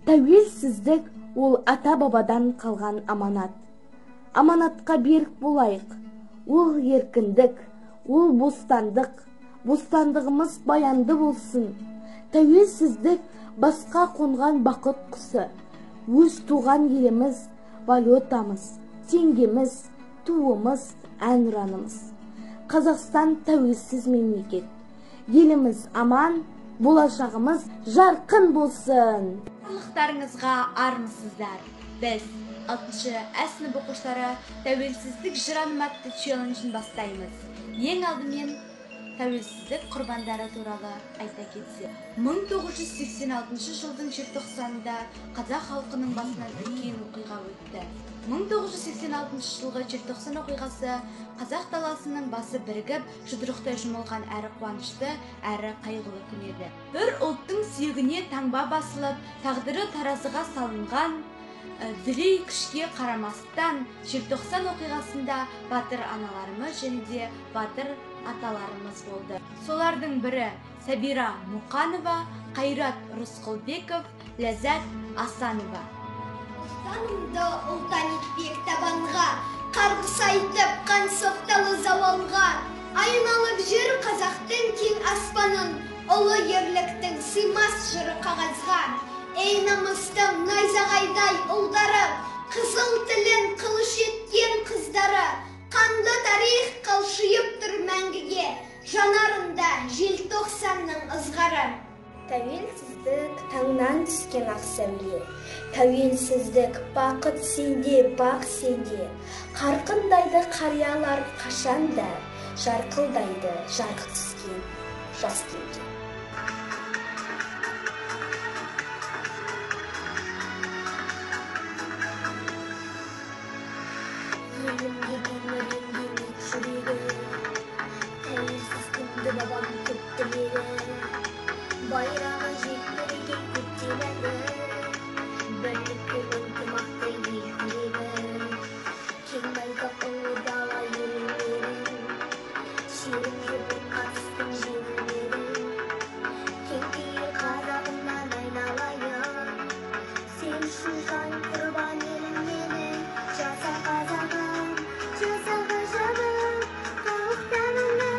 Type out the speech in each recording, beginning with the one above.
Тәуелсіздік ол ата-бабадан қалған аманат. Аманатқа берік болайық. Ол еркіндік, ол бостандық. Бостандығымыз баянды болсын. Тәуелсіздік басқа қонған бақыт құсы. Өз туған еліміз, валютамыз, теңгеміз, туымыз, әнұранымыз. Қазақстан тәуелсіз мемлекет. Еліміз аман, болашағымыз жарқын болсын. Барлықтарыңызға армысыздар. Біз 6-шы Ә сынып оқушылары тәуелсіздік жыраны атты челленджін бастаймыз. Ең алдымен тәуелсіздік құрбандары туралы айта кетсек. 1986 жылдың желтоқсанында қазақ халқының басынан үлкен оқиға өтті. 1986 жылғы желтоқсан оқиғасы қазақ даласының басы бірігіп, жұдырықтай жұмылған әрі қуанышты, әрі қайғылы күн еді. Бір ұлттың сүйегіне таңба басылып, тағдыры таразыға салынған дүлей күшке қарамастан, желтоқсан оқиғасында батыр аналарымыз және де батыр аталарымыз болды. Солардың бірі Сәбира Мұқанова, Қайрат Рысқұлбеков, Ләззат Асанова. Танымды ұлтан етпек табанға, қарғыс айтып қан соқталы зауалға, айналып жүр қазақтың кең аспанын, ұлы ерліктің сыймас жыры қағазға. Ей намыстың найзағайдай ұлдары, қызыл тілін қылыш еткен қыздары, қанды тарих қалшиып тұр мәңгіге, жанарында желтоқсанның ызғары. Тәуелсіздік таңнан түскен ақ сәуле, тәуелсіздік бақыт сенде, бақ сенде, қарқындайды қариялар қашанда, жарқылдайды жарық түскен жас кеуде. Елімге бермеген жүрегі, тәуелсіз күнді бабам күттілері, байрағы жетмерге көптеледі, бірлікке ынтымақтай белгілері, кең байрақ ұлы дала елілері, шерімге бұл қатыстың желілері, кеңдейір қазағымнан айналайын, сен үшін жан құрбан елім менің, жаса қазағым, жаса ғажабым, халықтарыңа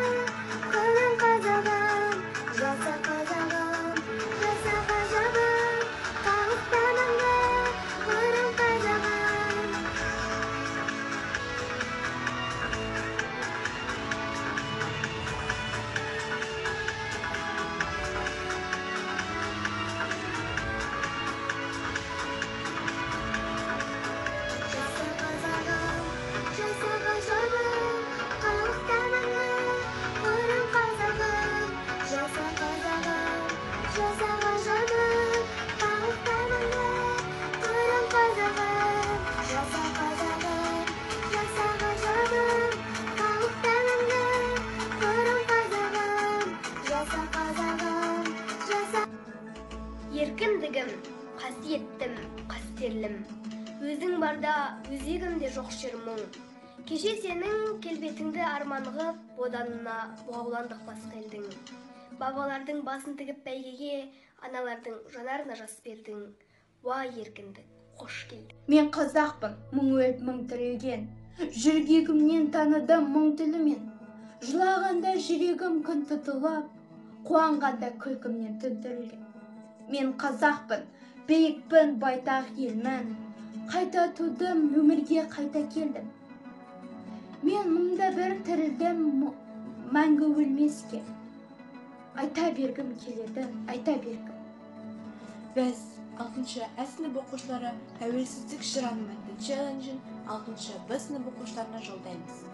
қырым қазағым, жаса қазағым, жаса ғажабым, халықтарыңа қырым қазағым. Еркіндігім, қасиеттім, қастерлім, өзің барда өзегімде жоқ шер мұң. Кеше сенің келбетіңді арманғып, боданына бұғауландық басқа елдің. Бабалардың басын тігіп бәйгеге, аналардың жанарына жас бердің. Уа еркіндік, қош келдің. Мен қазақпын, мың өліп мың тірілген, жүрегімнен таныдым мың тілімен. Жылағанда жүрегім күн тұтылып, қуанғанда күлкімнен түндірілген. Мен қазақпын, биікпін, байтақ елмін, қайта тудым, өмірге қайта келдім. Мен мұнда бір тірілдім, мәңгі өлмеске. Айта бергім келеді, айта бергім. Біз 6-шы Ә сынып оқушылары тәуелсіздік жыраны атты челленджін 6-шы Б сынып оқушыларына жолдаймыз.